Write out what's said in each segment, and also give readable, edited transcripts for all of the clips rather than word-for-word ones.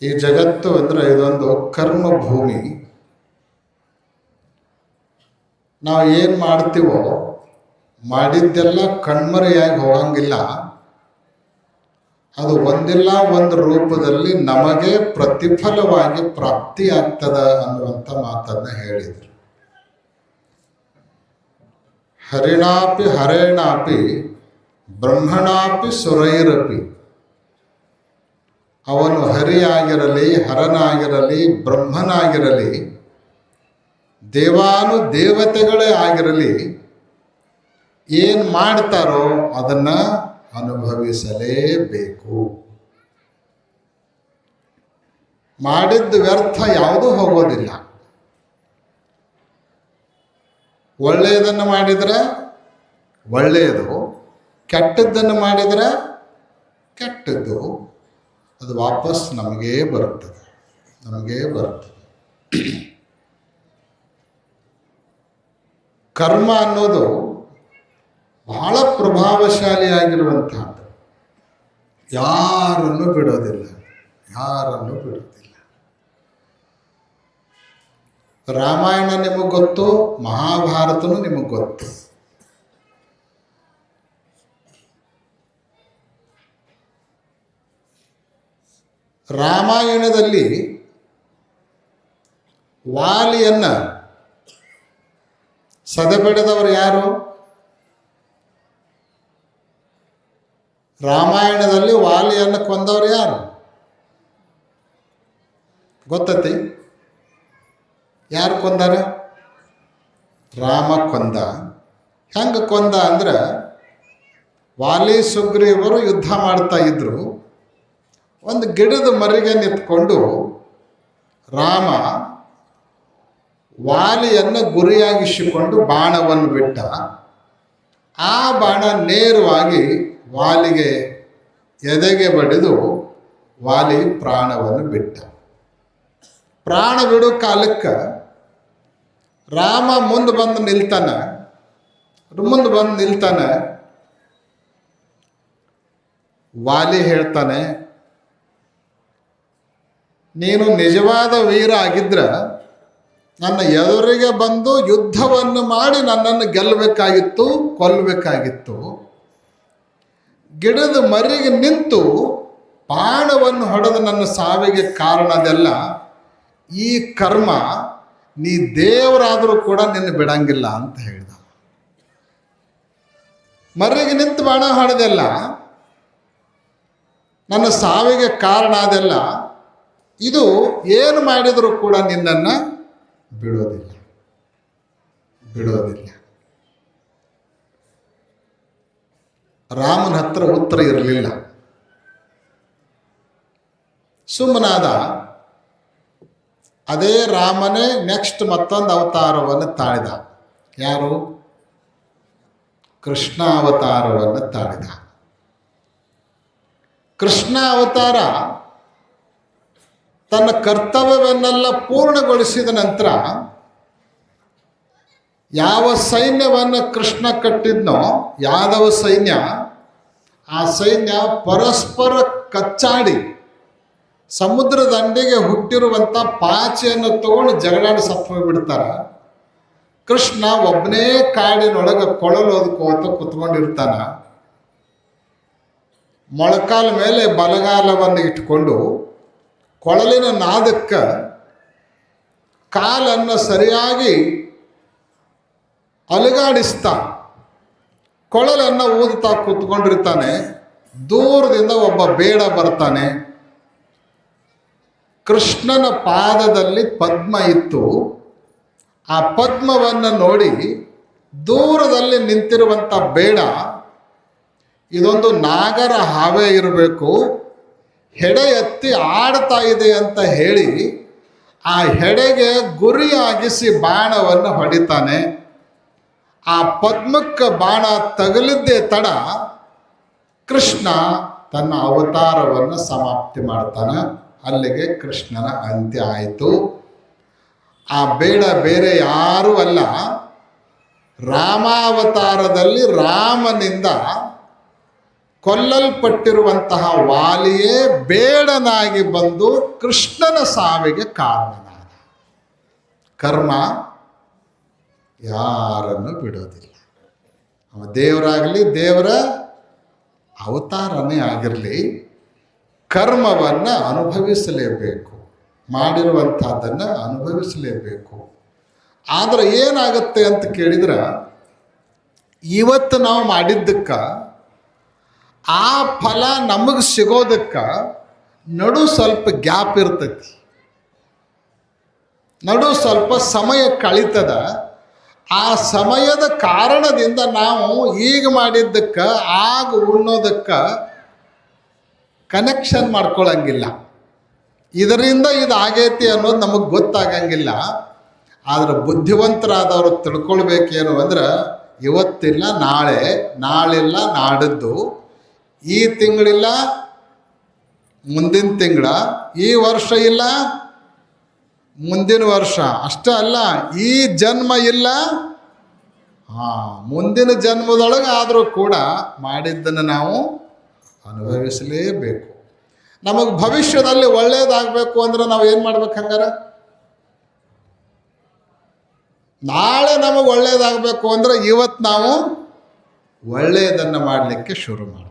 ಈ ಜಗತ್ತು ಅಂದರೆ ಇದೊಂದು ಕರ್ಮ ಭೂಮಿ. ನಾವು ಏನು ಮಾಡ್ತೀವೋ ಮಾಡಿದ್ದೆಲ್ಲ ಕಣ್ಮರೆಯಾಗಿ ಹೋಗಂಗಿಲ್ಲ. ಅದು ಒಂದಿಲ್ಲ ಒಂದು ರೂಪದಲ್ಲಿ ನಮಗೆ ಪ್ರತಿಫಲವಾಗಿ ಪ್ರಾಪ್ತಿಯಾಗ್ತದ ಅನ್ನುವಂಥ ಮಾತನ್ನು ಹೇಳಿದರು. ಹರಿಣಾಪಿ ಹರೇಣಾಪಿ ಬ್ರಹ್ಮಣಾಪಿ ಸುರೈರಪಿ. ಅವನು ಹರಿಯಾಗಿರಲಿ, ಹರನಾಗಿರಲಿ, ಬ್ರಹ್ಮನಾಗಿರಲಿ, ದೇವಾನು ದೇವತೆಗಳೇ ಆಗಿರಲಿ, ಏನು ಮಾಡ್ತಾರೋ ಅದನ್ನು ಅನುಭವಿಸಲೇಬೇಕು. ಮಾಡಿದ್ದು ವ್ಯರ್ಥ ಯಾವುದೂ ಹೋಗೋದಿಲ್ಲ. ಒಳ್ಳೆಯದನ್ನು ಮಾಡಿದರೆ ಒಳ್ಳೆಯದು, ಕೆಟ್ಟದ್ದನ್ನು ಮಾಡಿದರೆ ಕೆಟ್ಟದ್ದು. ಅದು ವಾಪಸ್ ನಮಗೇ ಬರುತ್ತದೆ. ಕರ್ಮ ಅನ್ನೋದು ಬಹಳ ಪ್ರಭಾವಶಾಲಿಯಾಗಿರುವಂತಹದ್ದು. ಯಾರನ್ನು ಬಿಡೋದಿಲ್ಲ. ರಾಮಾಯಣ ನಿಮಗೆ ಗೊತ್ತು, ಮಹಾಭಾರತನೂ ನಿಮಗೆ ಗೊತ್ತು. ರಾಮಾಯಣದಲ್ಲಿ ವಾಲಿಯನ್ನು ಸದೆಬಡಿದವರು ಯಾರು? ರಾಮಾಯಣದಲ್ಲಿ ವಾಲಿಯನ್ನು ಕೊಂದವರು ಯಾರು ಗೊತ್ತತಿ? ಯಾರು ಕೊಂದಾರ? ರಾಮ ಕೊಂದ. ಹೆಂಗೆ ಕೊಂದ ಅಂದ್ರೆ, ವಾಲಿ ಸುಗ್ರೀವರು ಯುದ್ಧ ಮಾಡ್ತಾ ಇದ್ರು. ಒಂದು ಗಿಡದ ಮರಿಗೆ ನಿಂತ್ಕೊಂಡು ರಾಮ ವಾಲಿಯನ್ನು ಗುರಿಯಾಗಿಸಿಕೊಂಡು ಬಾಣವನ್ನು ಬಿಟ್ಟ. ಆ ಬಾಣ ನೇರವಾಗಿ ವಾಲಿಗೆ ಎದೆಗೆ ಬಡಿದು ವಾಲಿ ಪ್ರಾಣವನ್ನು ಬಿಟ್ಟ. ಪ್ರಾಣ ಬಿಡೋ ಕಾಲಕ್ಕೆ ರಾಮ ಮುಂದೆ ಬಂದು ನಿಲ್ತಾನೆ. ವಾಲಿ ಹೇಳ್ತಾನೆ, ನೀನು ನಿಜವಾದ ವೀರ ಆಗಿದ್ರೆ ನನ್ನ ಎದುರಿಗೆ ಬಂದು ಯುದ್ಧವನ್ನು ಮಾಡಿ ನನ್ನನ್ನು ಗೆಲ್ಲಬೇಕಾಗಿತ್ತು, ಕೊಲ್ಲಬೇಕಾಗಿತ್ತು. ಗಿಡದ ಮರಿಗೆ ನಿಂತು ಬಾಣವನ್ನು ಹೊಡೆದು ನನ್ನ ಸಾವಿಗೆ ಕಾರಣದೆಲ್ಲ ಈ ಕರ್ಮ. ನೀ ದೇವರಾದರೂ ಕೂಡ ನಿನ್ನ ಬಿಡಂಗಿಲ್ಲ ಅಂತ ಹೇಳಿದ. ಮರಿಗೆ ನಿಂತು ಬಾಣ ಹೊಡೆದೆಲ್ಲ ನನ್ನ ಸಾವಿಗೆ ಕಾರಣ ಅದೆಲ್ಲ. ಇದು ಏನು ಮಾಡಿದರೂ ಕೂಡ ನಿನ್ನನ್ನು ಬಿಡೋದಿಲ್ಲ. ರಾಮನ ಹತ್ರ ಉತ್ತರ ಇರಲಿಲ್ಲ. ಸುಮ್ಮನಾದ. ಅದೇ ರಾಮನೇ ನೆಕ್ಸ್ಟ್ ಮತ್ತೊಂದು ಅವತಾರವನ್ನು ತಾಳಿದ. ಯಾರು? ಕೃಷ್ಣ ಅವತಾರವನ್ನು ತಾಳಿದ. ಕೃಷ್ಣ ಅವತಾರ ತನ್ನ ಕರ್ತವ್ಯವನ್ನೆಲ್ಲ ಪೂರ್ಣಗೊಳಿಸಿದ ನಂತರ ಯಾವ ಸೈನ್ಯವನ್ನು ಕೃಷ್ಣ ಕಟ್ಟಿದ್ನೋ, ಯಾದವ ಸೈನ್ಯ, ಆ ಸೈನ್ಯ ಪರಸ್ಪರ ಕಚ್ಚಾಡಿ ಸಮುದ್ರ ದಂಡೆಗೆ ಹುಟ್ಟಿರುವಂಥ ಪಾಚಿಯನ್ನು ತಗೊಂಡು ಜಗಳಾಡಿ ಸತ್ತು ಬಿಡ್ತಾರ. ಕೃಷ್ಣ ಒಬ್ಬನೇ ಕಾಡಿನೊಳಗೆ ಕೊಳಲು ಓದ್ಕೋತ ಕುತ್ಕೊಂಡಿರ್ತಾನ. ಮೊಳಕಾಲ ಮೇಲೆ ಬಲಗಾಲವನ್ನು ಇಟ್ಕೊಂಡು ಕೊಳಲಿನ ನಾದಕ್ಕೆ ಕಾಲನ್ನು ಸರಿಯಾಗಿ ಅಲುಗಾಡಿಸ್ತಾ ಕೊಳಲನ್ನು ಊದುತ್ತಾ ಕೂತ್ಕೊಂಡಿರ್ತಾನೆ. ದೂರದಿಂದ ಒಬ್ಬ ಬೇಡ ಬರ್ತಾನೆ. ಕೃಷ್ಣನ ಪಾದದಲ್ಲಿ ಪದ್ಮ ಇತ್ತು. ಆ ಪದ್ಮವನ್ನು ನೋಡಿ ದೂರದಲ್ಲಿ ನಿಂತಿರುವಂಥ ಬೇಡ, ಇದೊಂದು ನಾಗರ ಹಾವೇ ಇರಬೇಕು, ಹೆಡೆ ಎತ್ತಿ ಆಡ್ತಾ ಇದೆ ಅಂತ ಹೇಳಿ ಆ ಹೆಡೆಗೆ ಗುರಿಯಾಗಿಸಿ ಬಾಣವನ್ನು ಹೊಡಿತಾನೆ. ಆ ಪದ್ಮಕ್ಕೆ ಬಾಣ ತಗಲಿದ್ದೇ ತಡ ಕೃಷ್ಣ ತನ್ನ ಅವತಾರವನ್ನು ಸಮಾಪ್ತಿ ಮಾಡ್ತಾನೆ. ಅಲ್ಲಿಗೆ ಕೃಷ್ಣನ ಅಂತ್ಯ ಆಯಿತು. ಆ ಬೇಡ ಬೇರೆ ಯಾರೂ ಅಲ್ಲ, ರಾಮಾವತಾರದಲ್ಲಿ ರಾಮನಿಂದ ಕೊಲ್ಲಲ್ಪಟ್ಟಿರುವಂತಹ ವಾಲಿಯೇ ಬೇಡನಾಗಿ ಬಂದು ಕೃಷ್ಣನ ಸಾವಿಗೆ ಕಾರಣನಾದ. ಕರ್ಮ ಯಾರನ್ನು ಬಿಡೋದಿಲ್ಲ. ಅವ ದೇವರಾಗಲಿ, ದೇವರ ಅವತಾರನೇ ಆಗಿರಲಿ, ಕರ್ಮವನ್ನು ಅನುಭವಿಸಲೇಬೇಕು, ಮಾಡಿರುವಂಥದ್ದನ್ನು ಅನುಭವಿಸಲೇಬೇಕು. ಆದರೆ ಏನಾಗುತ್ತೆ ಅಂತ ಕೇಳಿದ್ರೆ, ಇವತ್ತು ನಾವು ಮಾಡಿದ್ದಕ್ಕೆ ಆ ಫಲ ನಮಗೆ ಸಿಗೋದಕ್ಕೆ ನಡು ಸ್ವಲ್ಪ ಗ್ಯಾಪ್ ಇರ್ತೈತಿ, ನಡು ಸ್ವಲ್ಪ ಸಮಯ ಕಳೀತದ. ಆ ಸಮಯದ ಕಾರಣದಿಂದ ನಾವು ಈಗ ಮಾಡಿದ್ದಕ್ಕೆ ಆಗ ಉಣ್ಣೋದಕ್ಕೆ ಕನೆಕ್ಷನ್ ಮಾಡ್ಕೊಳ್ಳಂಗಿಲ್ಲ. ಇದರಿಂದ ಇದು ಆಗೈತಿ ಅನ್ನೋದು ನಮಗೆ ಗೊತ್ತಾಗಂಗಿಲ್ಲ. ಆದರೆ ಬುದ್ಧಿವಂತರಾದವರು ತಿಳ್ಕೊಳ್ಬೇಕೇನು ಅಂದ್ರೆ, ಇವತ್ತಿಲ್ಲ ನಾಳೆ, ನಾಳಿಲ್ಲ ನಾಡಿದ್ದು, ಈ ತಿಂಗಳಿಲ್ಲ ಮುಂದಿನ ತಿಂಗಳ, ಈ ವರ್ಷ ಇಲ್ಲ ಮುಂದಿನ ವರ್ಷ, ಅಷ್ಟೇ ಅಲ್ಲ ಈ ಜನ್ಮ ಇಲ್ಲ, ಮುಂದಿನ ಜನ್ಮದೊಳಗೆ ಆದರೂ ಕೂಡ ಮಾಡಿದ್ದನ್ನು ನಾವು ಅನುಭವಿಸಲೇಬೇಕು. ನಮಗೆ ಭವಿಷ್ಯದಲ್ಲಿ ಒಳ್ಳೆಯದಾಗಬೇಕು ಅಂದ್ರೆ ನಾವು ಏನು ಮಾಡ್ಬೇಕು? ಹಂಗಾರೆ ನಾಳೆ ನಮಗೆ ಒಳ್ಳೆಯದಾಗಬೇಕು ಅಂದರೆ ಇವತ್ತು ನಾವು ಒಳ್ಳೆಯದನ್ನು ಮಾಡಲಿಕ್ಕೆ ಶುರು ಮಾಡಬೇಕು.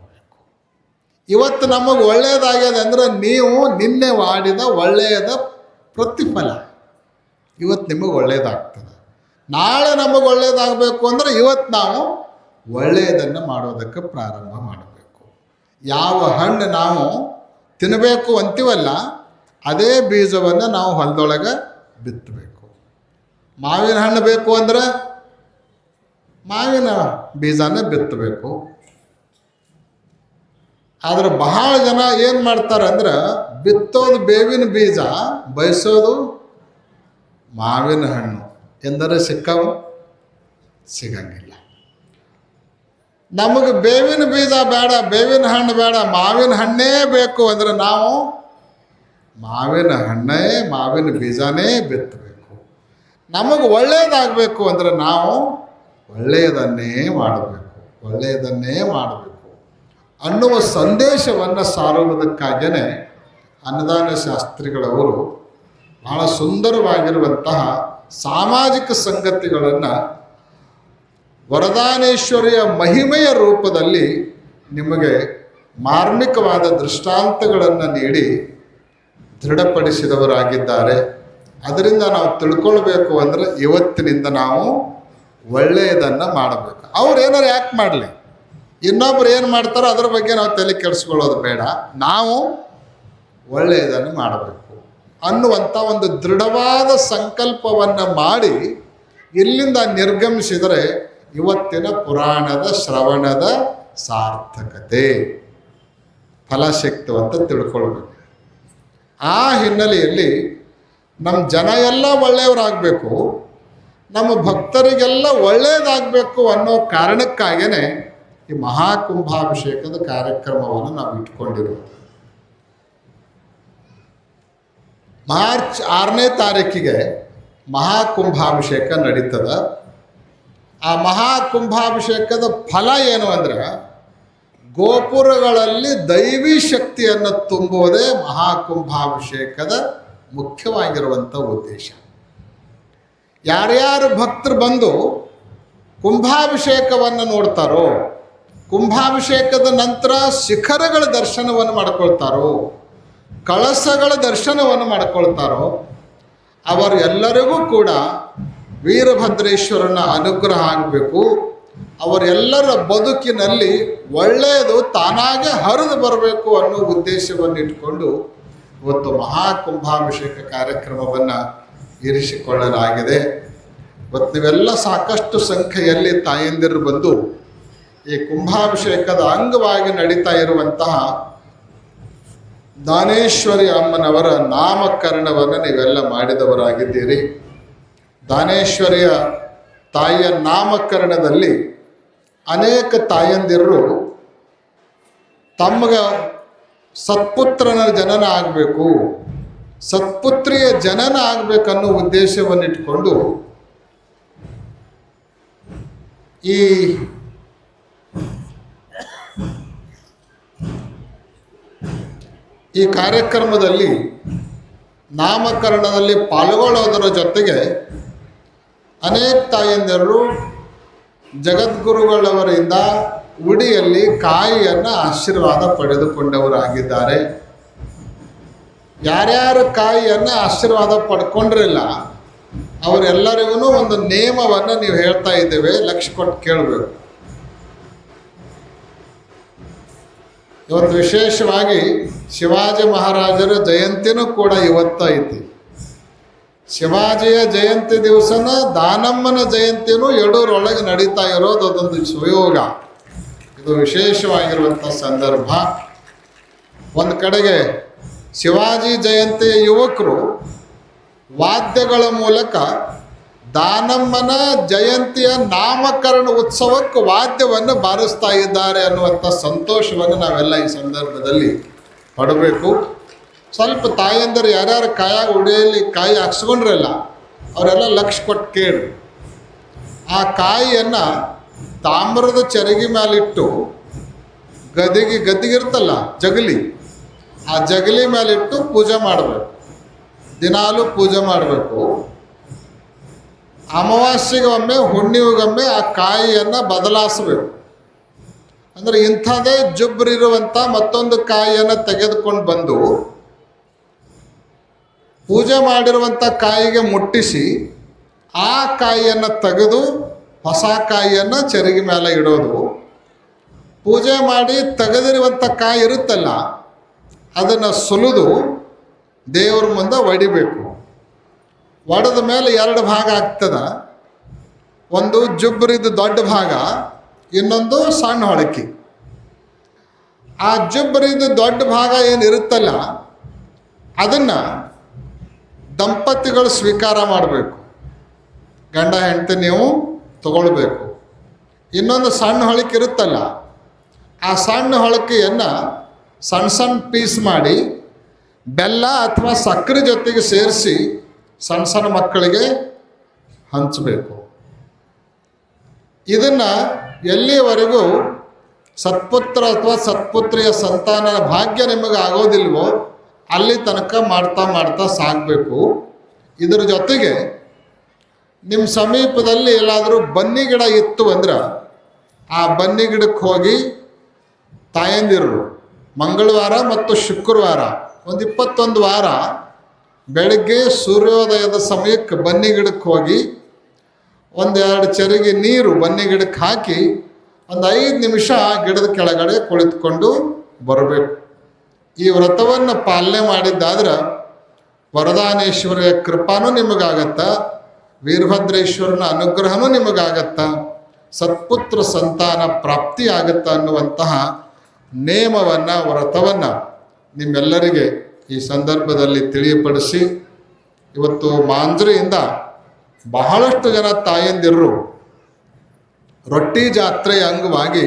ಇವತ್ತು ನಮಗೆ ಒಳ್ಳೆಯದಾಗ್ಯದ ಅಂದರೆ ನೀವು ನಿನ್ನೆ ಮಾಡಿದ ಒಳ್ಳೆಯದ ಪ್ರತಿಫಲ ಇವತ್ತು ನಿಮಗೆ ಒಳ್ಳೆಯದಾಗ್ತದೆ. ನಾಳೆ ನಮಗೆ ಒಳ್ಳೆಯದಾಗಬೇಕು ಅಂದರೆ ಇವತ್ತು ನಾವು ಒಳ್ಳೆಯದನ್ನು ಮಾಡೋದಕ್ಕೆ ಪ್ರಾರಂಭ ಮಾಡಬೇಕು. ಯಾವ ಹಣ್ಣು ನಾವು ತಿನ್ನಬೇಕು ಅಂತೀವಲ್ಲ, ಅದೇ ಬೀಜವನ್ನು ನಾವು ಹೊಲದೊಳಗೆ ಬಿತ್ತಬೇಕು. ಮಾವಿನ ಹಣ್ಣು ಬೇಕು ಅಂದರೆ ಮಾವಿನ ಬೀಜನೇ ಬಿತ್ತಬೇಕು. ಆದರೆ ಬಹಳ ಜನ ಏನು ಮಾಡ್ತಾರೆ ಅಂದ್ರೆ, ಬಿತ್ತೋದು ಬೇವಿನ ಬೀಜ, ಬಯಸೋದು ಮಾವಿನ ಹಣ್ಣು ಎಂದರೆ ಸಿಕ್ಕವು ಸಿಗಂಗಿಲ್ಲ. ನಮಗೆ ಬೇವಿನ ಬೀಜ ಬೇಡ, ಬೇವಿನ ಹಣ್ಣು ಬೇಡ, ಮಾವಿನ ಹಣ್ಣೇ ಬೇಕು ಅಂದರೆ ನಾವು ಮಾವಿನ ಹಣ್ಣೇ, ಮಾವಿನ ಬೀಜನೇ ಬಿತ್ತಬೇಕು. ನಮಗೆ ಒಳ್ಳೆಯದಾಗಬೇಕು ಅಂದರೆ ನಾವು ಒಳ್ಳೆಯದನ್ನೇ ಮಾಡಬೇಕು, ಒಳ್ಳೆಯದನ್ನೇ ಮಾಡಬೇಕು ಅನ್ನುವ ಸಂದೇಶವನ್ನು ಸಾರುವುದಕ್ಕಾಗಿಯೇ ಅನ್ನದಾನ ಶಾಸ್ತ್ರಿಗಳವರು ಬಹಳ ಸುಂದರವಾಗಿರುವಂತಹ ಸಾಮಾಜಿಕ ಸಂಗತಿಗಳನ್ನು ವರದಾನೇಶ್ವರಿಯ ಮಹಿಮೆಯ ರೂಪದಲ್ಲಿ ನಿಮಗೆ ಮಾರ್ಮಿಕವಾದ ದೃಷ್ಟಾಂತಗಳನ್ನು ನೀಡಿ ದೃಢಪಡಿಸಿದವರಾಗಿದ್ದಾರೆ. ಅದರಿಂದ ನಾವು ತಿಳ್ಕೊಳ್ಬೇಕು ಅಂದರೆ ಇವತ್ತಿನಿಂದ ನಾವು ಒಳ್ಳೆಯದನ್ನು ಮಾಡಬೇಕು. ಅವ್ರು ಏನಾರು ಯಾಕೆ ಮಾಡಲಿ, ಇನ್ನೊಬ್ರು ಏನು ಮಾಡ್ತಾರೋ ಅದ್ರ ಬಗ್ಗೆ ನಾವು ತಲೆ ಕೆಡಿಸ್ಕೊಳ್ಳೋದು ಬೇಡ, ನಾವು ಒಳ್ಳೆಯದನ್ನು ಮಾಡಬೇಕು ಅನ್ನುವಂಥ ಒಂದು ದೃಢವಾದ ಸಂಕಲ್ಪವನ್ನು ಮಾಡಿ ಇಲ್ಲಿಂದ ನಿರ್ಗಮಿಸಿದರೆ ಇವತ್ತಿನ ಪುರಾಣದ ಶ್ರವಣದ ಸಾರ್ಥಕತೆ ಫಲ ಸಿಕ್ತು ಅಂತ ತಿಳ್ಕೊಳ್ಬೇಕು. ಆ ಹಿನ್ನೆಲೆಯಲ್ಲಿ ನಮ್ಮ ಜನ ಎಲ್ಲ ಒಳ್ಳೆಯವರಾಗಬೇಕು, ನಮ್ಮ ಭಕ್ತರಿಗೆಲ್ಲ ಒಳ್ಳೆಯದಾಗಬೇಕು ಅನ್ನೋ ಕಾರಣಕ್ಕಾಗಿಯೇ ಈ ಮಹಾಕುಂಭಾಭಿಷೇಕದ ಕಾರ್ಯಕ್ರಮವನ್ನು ನಾವು ಇಟ್ಕೊಂಡಿರುವುದು. ಮಾರ್ಚ್ 6ನೇ ತಾರೀಕಿಗೆ ಮಹಾಕುಂಭಾಭಿಷೇಕ ನಡೀತದೆ. ಆ ಮಹಾಕುಂಭಾಭಿಷೇಕದ ಫಲ ಏನು ಅಂದರೆ, ಗೋಪುರಗಳಲ್ಲಿ ದೈವಿ ಶಕ್ತಿಯನ್ನು ತುಂಬುವುದೇ ಮಹಾಕುಂಭಾಭಿಷೇಕದ ಮುಖ್ಯವಾಗಿರುವಂಥ ಉದ್ದೇಶ. ಯಾರ್ಯಾರು ಭಕ್ತರು ಬಂದು ಕುಂಭಾಭಿಷೇಕವನ್ನು ನೋಡ್ತಾರೋ, ಕುಂಭಾಭಿಷೇಕದ ನಂತರ ಶಿಖರಗಳ ದರ್ಶನವನ್ನು ಮಾಡ್ಕೊಳ್ತಾರೋ, ಕಳಸಗಳ ದರ್ಶನವನ್ನು ಮಾಡ್ಕೊಳ್ತಾರೋ, ಅವರು ಎಲ್ಲರಿಗೂ ಕೂಡ ವೀರಭದ್ರೇಶ್ವರನ ಅನುಗ್ರಹ ಆಗಬೇಕು. ಅವರೆಲ್ಲರ ಬದುಕಿನಲ್ಲಿ ಒಳ್ಳೆಯದು ತಾನಾಗೆ ಹರಿದು ಬರಬೇಕು ಅನ್ನೋ ಉದ್ದೇಶವನ್ನು ಇಟ್ಕೊಂಡು ಇವತ್ತು ಮಹಾಕುಂಭಾಭಿಷೇಕ ಕಾರ್ಯಕ್ರಮವನ್ನು ಇರಿಸಿಕೊಳ್ಳಲಾಗಿದೆ. ಇವತ್ತು ನೀವೆಲ್ಲ ಸಾಕಷ್ಟು ಸಂಖ್ಯೆಯಲ್ಲಿ ತಾಯಂದಿರು ಬಂದು ಈ ಕುಂಭಾಭಿಷೇಕದ ಅಂಗವಾಗಿ ನಡೀತಾ ಇರುವಂತಹ ದಾನೇಶ್ವರಿ ಅಮ್ಮನವರ ನಾಮಕರಣವನ್ನು ನೀವೆಲ್ಲ ಮಾಡಿದವರಾಗಿದ್ದೀರಿ. ದಾನೇಶ್ವರಿಯ ತಾಯಿಯ ನಾಮಕರಣದಲ್ಲಿ ಅನೇಕ ತಾಯಂದಿರು ತಮಗೆ ಸತ್ಪುತ್ರನ ಜನನ ಆಗಬೇಕು, ಸತ್ಪುತ್ರಿಯ ಜನನ ಆಗಬೇಕನ್ನೋ ಉದ್ದೇಶವನ್ನು ಇಟ್ಕೊಂಡು ಈ ಈ ಕಾರ್ಯಕ್ರಮದಲ್ಲಿ ನಾಮಕರಣದಲ್ಲಿ ಪಾಲ್ಗೊಳ್ಳೋದರ ಜೊತೆಗೆ ಅನೇಕ ತಾಯಂದಿರು ಜಗದ್ಗುರುಗಳವರಿಂದ ಉಡಿಯಲ್ಲಿ ಕಾಯಿಯನ್ನು ಆಶೀರ್ವಾದ ಪಡೆದುಕೊಂಡವರಾಗಿದ್ದಾರೆ. ಯಾರ್ಯಾರು ಕಾಯಿಯನ್ನು ಆಶೀರ್ವಾದ ಪಡ್ಕೊಂಡ್ರಿಲ್ಲ ಅವರೆಲ್ಲರಿಗೂ ಒಂದು ನೇಮವನ್ನು ನೀವು ಹೇಳ್ತಾ ಇದ್ದೇವೆ, ಲಕ್ಷ್ಯ ಕೊಟ್ಟು ಕೇಳಬೇಕು. ಇವತ್ತು ವಿಶೇಷವಾಗಿ ಶಿವಾಜಿ ಮಹಾರಾಜರ ಜಯಂತಿನೂ ಕೂಡ ಇವತ್ತು ಐತಿ. ಶಿವಾಜಿಯ ಜಯಂತಿ ದಿವಸನ ದಾನಮ್ಮನ ಜಯಂತಿನೂ ಯಡೂರೊಳಗೆ ನಡೀತಾ ಇರೋದು ಅದೊಂದು ಸುಯೋಗ. ಇದು ವಿಶೇಷವಾಗಿರುವಂಥ ಸಂದರ್ಭ. ಒಂದು ಕಡೆಗೆ ಶಿವಾಜಿ ಜಯಂತಿಯ ಯುವಕರು ವಾದ್ಯಗಳ ಮೂಲಕ ದಾನಮ್ಮನ ಜಯಂತಿಯ ನಾಮಕರಣ ಉತ್ಸವಕ್ಕೆ ವಾದ್ಯವನ್ನು ಬಾರಿಸ್ತಾ ಇದ್ದಾರೆ ಅನ್ನುವಂಥ ಸಂತೋಷವನ್ನು ನಾವೆಲ್ಲ ಈ ಸಂದರ್ಭದಲ್ಲಿ ಪಡಬೇಕು. ಸ್ವಲ್ಪ ತಾಯಂದರು ಯಾರ್ಯಾರು ಕಾಯಾಗ ಉಡಿಯಲ್ಲಿ ಕಾಯಿ ಹಾಕ್ಸ್ಕೊಂಡ್ರಲ್ಲ ಅವರೆಲ್ಲ ಲಕ್ಷ್ಯ ಕೊಟ್ಟು ಕೇಳಿ ಆ ಕಾಯಿಯನ್ನು ತಾಮ್ರದ ಚರಗಿ ಮೇಲಿಟ್ಟು ಗದ್ದಿಗಿರ್ತಲ್ಲ ಜಗಲಿ, ಆ ಜಗಲಿ ಮೇಲಿಟ್ಟು ಪೂಜೆ ಮಾಡಬೇಕು. ದಿನಾಲೂ ಪೂಜೆ ಮಾಡಬೇಕು. ಅಮಾವಾಸ್ಯೆಗೊಮ್ಮೆ ಹುಣ್ಣಿಮೆಗೊಮ್ಮೆ ಆ ಕಾಯಿಯನ್ನು ಬದಲಾಯಿಸಬೇಕು. ಅಂದರೆ ಇಂಥದೇ ಜುಬ್ರಿರುವಂಥ ಮತ್ತೊಂದು ಕಾಯಿಯನ್ನು ತೆಗೆದುಕೊಂಡು ಬಂದು ಪೂಜೆ ಮಾಡಿರುವಂಥ ಕಾಯಿಗೆ ಮುಟ್ಟಿಸಿ ಆ ಕಾಯಿಯನ್ನು ತೆಗೆದು ಹೊಸ ಕಾಯಿಯನ್ನು ಚರಗಿ ಮೇಲೆ ಇಡೋದು. ಪೂಜೆ ಮಾಡಿ ತೆಗೆದಿರುವಂಥ ಕಾಯಿ ಇರುತ್ತಲ್ಲ ಅದನ್ನು ಸುಲಿದು ದೇವ್ರ ಮುಂದೆ ಒಡಿಬೇಕು. ಒಡೆದ ಮೇಲೆ ಎರಡು ಭಾಗ ಆಗ್ತದೆ. ಒಂದು ಜುಬ್ರಿದ್ದು ದೊಡ್ಡ ಭಾಗ, ಇನ್ನೊಂದು ಸಣ್ಣ ಹೊಳಕಿ. ಆ ಜುಬ್ರಿದ್ದು ದೊಡ್ಡ ಭಾಗ ಏನಿರುತ್ತಲ್ಲ ಅದನ್ನು ದಂಪತಿಗಳು ಸ್ವೀಕಾರ ಮಾಡಬೇಕು. ಗಂಡ ಹೆಂಡತಿ ನೀವು ತಗೊಳ್ಬೇಕು. ಇನ್ನೊಂದು ಸಣ್ಣ ಹೊಳಕೆ ಇರುತ್ತಲ್ಲ ಆ ಸಣ್ಣ ಹೊಳಕೆಯನ್ನು ಸಣ್ಣ ಸಣ್ಣ ಪೀಸ್ ಮಾಡಿ ಬೆಲ್ಲ ಅಥವಾ ಸಕ್ಕರೆ ಜೊತೆಗೆ ಸೇರಿಸಿ ಸಣ್ಣ ಸಣ್ಣ ಮಕ್ಕಳಿಗೆ ಹಂಚಬೇಕು. ಇದನ್ನು ಎಲ್ಲಿವರೆಗೂ ಸತ್ಪುತ್ರ ಅಥವಾ ಸತ್ಪುತ್ರಿಯ ಸಂತಾನ ಭಾಗ್ಯ ನಿಮಗೆ ಆಗೋದಿಲ್ವೋ ಅಲ್ಲಿ ತನಕ ಮಾಡ್ತಾ ಮಾಡ್ತಾ ಸಾಗಬೇಕು. ಇದರ ಜೊತೆಗೆ ನಿಮ್ಮ ಸಮೀಪದಲ್ಲಿ ಎಲ್ಲಾದರೂ ಬನ್ನಿ ಗಿಡ ಇತ್ತು ಅಂದ್ರೆ ಆ ಬನ್ನಿ ಗಿಡಕ್ಕೆ ಹೋಗಿ ತಾಯಂದಿರು ಮಂಗಳವಾರ ಮತ್ತು ಶುಕ್ರವಾರ ಒಂದು 21 ವಾರ ಬೆಳಗ್ಗೆ ಸೂರ್ಯೋದಯದ ಸಮಯಕ್ಕೆ ಬನ್ನಿ ಗಿಡಕ್ಕೆ ಹೋಗಿ 1-2 ಚರಿಗೆ ನೀರು ಬನ್ನಿ ಗಿಡಕ್ಕೆ ಹಾಕಿ ಒಂದು 5 ನಿಮಿಷ ಗಿಡದ ಕೆಳಗಡೆ ಕುಳಿತುಕೊಂಡು ಬರಬೇಕು. ಈ ವ್ರತವನ್ನು ಪಾಲನೆ ಮಾಡಿದ್ದಾದ್ರೆ ವರದಾನೇಶ್ವರಿಯ ಕೃಪಾನೂ ನಿಮಗಾಗತ್ತ, ವೀರಭದ್ರೇಶ್ವರನ ಅನುಗ್ರಹನೂ ನಿಮಗಾಗತ್ತ, ಸತ್ಪುತ್ರ ಸಂತಾನ ಪ್ರಾಪ್ತಿ ಆಗತ್ತ ಅನ್ನುವಂತಹ ನೇಮವನ್ನು ವ್ರತವನ್ನು ನಿಮ್ಮೆಲ್ಲರಿಗೆ ಈ ಸಂದರ್ಭದಲ್ಲಿ ತಿಳಿಯಪಡಿಸಿ ಇವತ್ತು ಮಾಂಜ್ರಿಯಿಂದ ಬಹಳಷ್ಟು ಜನ ತಾಯಂದಿರು ರೊಟ್ಟಿ ಜಾತ್ರೆಯ ಅಂಗವಾಗಿ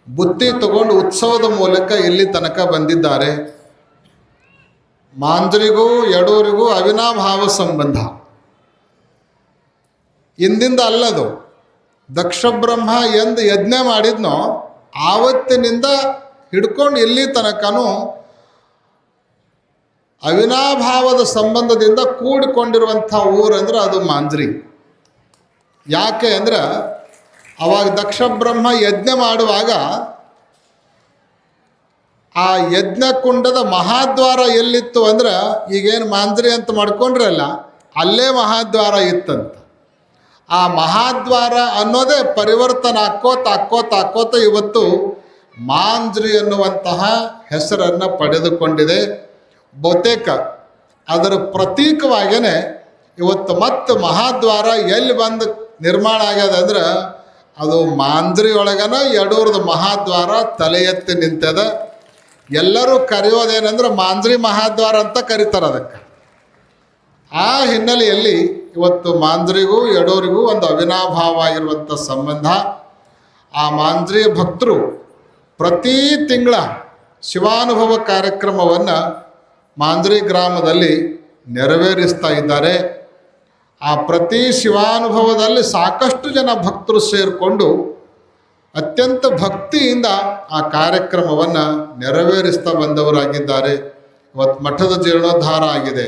ಬುತ್ತಿ ತಗೊಂಡು ಉತ್ಸವದ ಮೂಲಕ ಇಲ್ಲಿ ತನಕ ಬಂದಿದ್ದಾರೆ. ಮಾಂಜ್ರಿಗೂ ಯಡೂರಿಗೂ ಅವಿನಾಭಾವ ಸಂಬಂಧ. ಇಂದಿಂದ ಅಲ್ಲದು, ದಕ್ಷ ಬ್ರಹ್ಮ ಎಂದು ಯಜ್ಞ ಮಾಡಿದ್ನೋ ಆವತ್ತಿನಿಂದ ಹಿಡ್ಕೊಂಡು ಇಲ್ಲಿ ತನಕನೂ ಅವಿನಾಭಾವದ ಸಂಬಂಧದಿಂದ ಕೂಡಿಕೊಂಡಿರುವಂಥ ಊರಂದ್ರೆ ಅದು ಮಾಂಜ್ರಿ. ಯಾಕೆ ಅಂದ್ರೆ ಅವಾಗ ದಕ್ಷ ಬ್ರಹ್ಮ ಯಜ್ಞ ಮಾಡುವಾಗ ಆ ಯಜ್ಞ ಕುಂಡದ ಮಹಾದ್ವಾರ ಎಲ್ಲಿತ್ತು ಅಂದ್ರೆ ಈಗೇನು ಮಾಂಜ್ರಿ ಅಂತ ಮಾಡ್ಕೊಂಡ್ರಲ್ಲ ಅಲ್ಲೇ ಮಹಾದ್ವಾರ ಇತ್ತಂತ. ಆ ಮಹಾದ್ವಾರ ಅನ್ನೋದೇ ಪರಿವರ್ತನೆ ಆಕ್ಕೋತ ಇವತ್ತು ಮಾಂಜ್ರಿ ಅನ್ನುವಂತಹ ಹೆಸರನ್ನು ಪಡೆದುಕೊಂಡಿದೆ. ಬಹುತೇಕ ಅದರ ಪ್ರತೀಕವಾಗಿಯೇ ಇವತ್ತು ಮತ್ತೆ ಮಹಾದ್ವಾರ ಎಲ್ಲಿ ಬಂದು ನಿರ್ಮಾಣ ಆಗ್ಯದ ಅಂದ್ರೆ ಅದು ಮಾಂಜ್ರಿ ಒಳಗನ ಯಡೂರದ ಮಹಾದ್ವಾರ ತಲೆ ಎತ್ತಿ ನಿಂತದ. ಎಲ್ಲರೂ ಕರೆಯೋದೇನೆಂದ್ರೆ ಮಾಂಜ್ರಿ ಮಹಾದ್ವಾರ ಅಂತ ಕರೀತಾರೆ ಅದಕ್ಕೆ. ಆ ಹಿನ್ನೆಲೆಯಲ್ಲಿ ಇವತ್ತು ಮಾಂಜ್ರಿಗೂ ಯಡೂರಿಗೂ ಒಂದು ಅವಿನಾಭಾವ ಆಗಿರುವಂಥ ಸಂಬಂಧ. ಆ ಮಾಂಜ್ರಿ ಭಕ್ತರು ಪ್ರತಿ ತಿಂಗಳ ಶಿವಾನುಭವ ಕಾರ್ಯಕ್ರಮವನ್ನು ಮಾಂಜ್ರಿ ಗ್ರಾಮದಲ್ಲಿ ನೆರವೇರಿಸ್ತಾ ಇದ್ದಾರೆ. ಆ ಪ್ರತಿ ಶಿವಾನುಭವದಲ್ಲಿ ಸಾಕಷ್ಟು ಜನ ಭಕ್ತರು ಸೇರಿಕೊಂಡು ಅತ್ಯಂತ ಭಕ್ತಿಯಿಂದ ಆ ಕಾರ್ಯಕ್ರಮವನ್ನು ನೆರವೇರಿಸ್ತಾ ಬಂದವರಾಗಿದ್ದಾರೆ. ಇವತ್ತು ಮಠದ ಜೀರ್ಣೋದ್ಧಾರ ಆಗಿದೆ,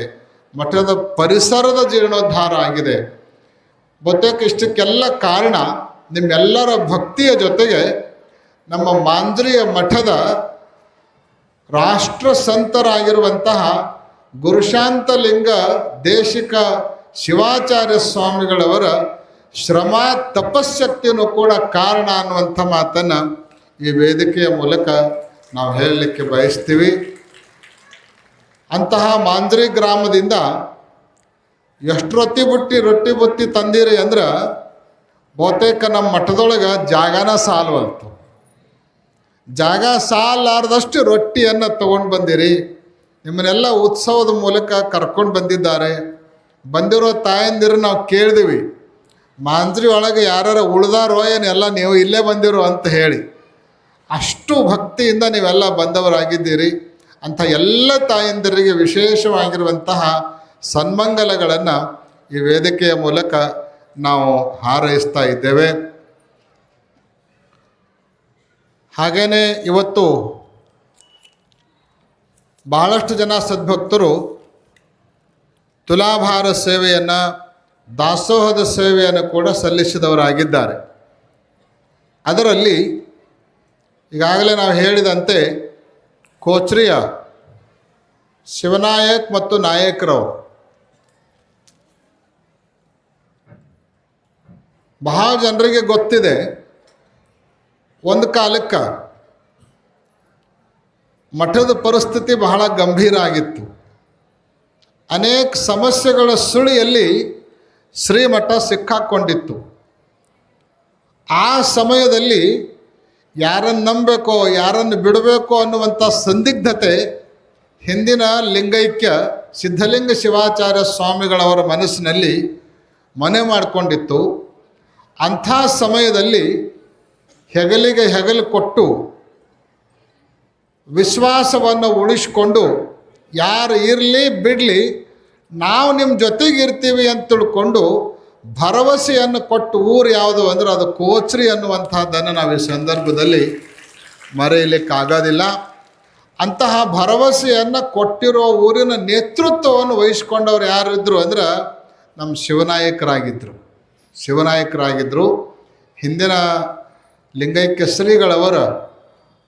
ಮಠದ ಪರಿಸರದ ಜೀರ್ಣೋದ್ಧಾರ ಆಗಿದೆ. ಬಹುತೇಕ ಇಷ್ಟಕ್ಕೆಲ್ಲ ಕಾರಣ ನಿಮ್ಮೆಲ್ಲರ ಭಕ್ತಿಯ ಜೊತೆಗೆ ನಮ್ಮ ಮಾಂಜ್ರಿಯ ಮಠದ ರಾಷ್ಟ್ರ ಸಂತರಾಗಿರುವಂತಹ ಗುರುಶಾಂತಲಿಂಗ ದೇಶಿಕ ಶಿವಾಚಾರ್ಯ ಸ್ವಾಮಿಗಳವರ ಶ್ರಮ ತಪಶಕ್ತಿಯೂ ಕೂಡ ಕಾರಣ ಅನ್ನುವಂಥ ಮಾತನ್ನು ಈ ವೇದಿಕೆಯ ಮೂಲಕ ನಾವು ಹೇಳಲಿಕ್ಕೆ ಬಯಸ್ತೀವಿ. ಅಂತಹ ಮಾಂಜ್ರಿ ಗ್ರಾಮದಿಂದ ಎಷ್ಟು ರೊಟ್ಟಿ ಬುತ್ತಿ ತಂದಿರಿ ಅಂದ್ರೆ ಬಹುತೇಕ ನಮ್ಮ ಮಠದೊಳಗೆ ಜಾಗನ ಸಾಲವಲ್ತು. ಜಾಗ ಸಾಲಾರ್ದಷ್ಟು ರೊಟ್ಟಿಯನ್ನು ತೊಗೊಂಡು ಬಂದಿರಿ. ನಿಮ್ಮನ್ನೆಲ್ಲ ಉತ್ಸವದ ಮೂಲಕ ಕರ್ಕೊಂಡು ಬಂದಿದ್ದಾರೆ. ಬಂದಿರೋ ತಾಯಂದಿರು ನಾವು ಕೇಳಿದ್ವಿ, ಮಾಂಜ್ರಿ ಒಳಗೆ ಯಾರು ಉಳ್ದಾರೋ ಏನೆಲ್ಲ ನೀವು ಇಲ್ಲೇ ಬಂದಿರೋ ಅಂತ ಹೇಳಿ. ಅಷ್ಟು ಭಕ್ತಿಯಿಂದ ನೀವೆಲ್ಲ ಬಂದವರಾಗಿದ್ದೀರಿ. ಅಂಥ ಎಲ್ಲ ತಾಯಂದಿರಿಗೆ ವಿಶೇಷವಾಗಿರುವಂತಹ ಸನ್ಮಂಗಲಗಳನ್ನು ಈ ವೇದಿಕೆಯ ಮೂಲಕ ನಾವು ಹಾರೈಸ್ತಾ ಇದ್ದೇವೆ. ಹಾಗೆಯೇ ಇವತ್ತು ಬಹಳಷ್ಟು ಜನ ಸದ್ಭಕ್ತರು ತುಲಾಭಾರ ಸೇವೆಯನ್ನು, ದಾಸೋಹದ ಸೇವೆಯನ್ನು ಕೂಡ ಸಲ್ಲಿಸಿದವರಾಗಿದ್ದಾರೆ. ಅದರಲ್ಲಿ ಈಗಾಗಲೇ ನಾವು ಹೇಳಿದಂತೆ ಕೋಚ್ರಿಯ ಶಿವನಾಯಕ್ ಮತ್ತು ನಾಯಕರವರು ಬಹಳ ಜನರಿಗೆ ಗೊತ್ತಿದೆ. ಒಂದು ಕಾಲಕ್ಕೆ ಮಠದ ಪರಿಸ್ಥಿತಿ ಬಹಳ ಗಂಭೀರ ಆಗಿತ್ತು. ಅನೇಕ ಸಮಸ್ಯೆಗಳ ಸುಳಿಯಲ್ಲಿ ಶ್ರೀಮಠ ಸಿಕ್ಕಾಕ್ಕೊಂಡಿತ್ತು. ಆ ಸಮಯದಲ್ಲಿ ಯಾರನ್ನು ನಂಬಬೇಕೋ ಯಾರನ್ನು ಬಿಡಬೇಕೋ ಅನ್ನುವಂಥ ಸಂದಿಗ್ಧತೆ ಹಿಂದಿನ ಲಿಂಗೈಕ್ಯ ಸಿದ್ಧಲಿಂಗ ಶಿವಾಚಾರ್ಯ ಸ್ವಾಮಿಗಳವರ ಮನಸ್ಸಿನಲ್ಲಿ ಮನೆ ಮಾಡಿಕೊಂಡಿತ್ತು. ಅಂಥ ಸಮಯದಲ್ಲಿ ಹೆಗಲಿಗೆ ಹೆಗಲು ಕೊಟ್ಟು ವಿಶ್ವಾಸವನ್ನು ಉಳಿಸ್ಕೊಂಡು ಯಾರು ಇರಲಿ ಬಿಡಲಿ ನಾವು ನಿಮ್ಮ ಜೊತೆಗೆ ಇರ್ತೀವಿ ಅಂತ ತಿಳ್ಕೊಂಡು ಭರವಸೆಯನ್ನು ಕೊಟ್ಟು ಊರು ಯಾವುದು ಅಂದರೆ ಅದು ಕೋಚ್ರಿ ಅನ್ನುವಂಥದ್ದನ್ನು ನಾವು ಈ ಸಂದರ್ಭದಲ್ಲಿ ಮರೆಯಲಿಕ್ಕಾಗೋದಿಲ್ಲ. ಅಂತಹ ಭರವಸೆಯನ್ನು ಕೊಟ್ಟಿರೋ ಊರಿನ ನೇತೃತ್ವವನ್ನು ವಹಿಸ್ಕೊಂಡವ್ರು ಯಾರಿದ್ರು ಅಂದ್ರೆ ನಮ್ಮ ಶಿವನಾಯಕರಾಗಿದ್ದರು. ಹಿಂದಿನ ಲಿಂಗೈಕ್ಯ ಶ್ರೀಗಳವರ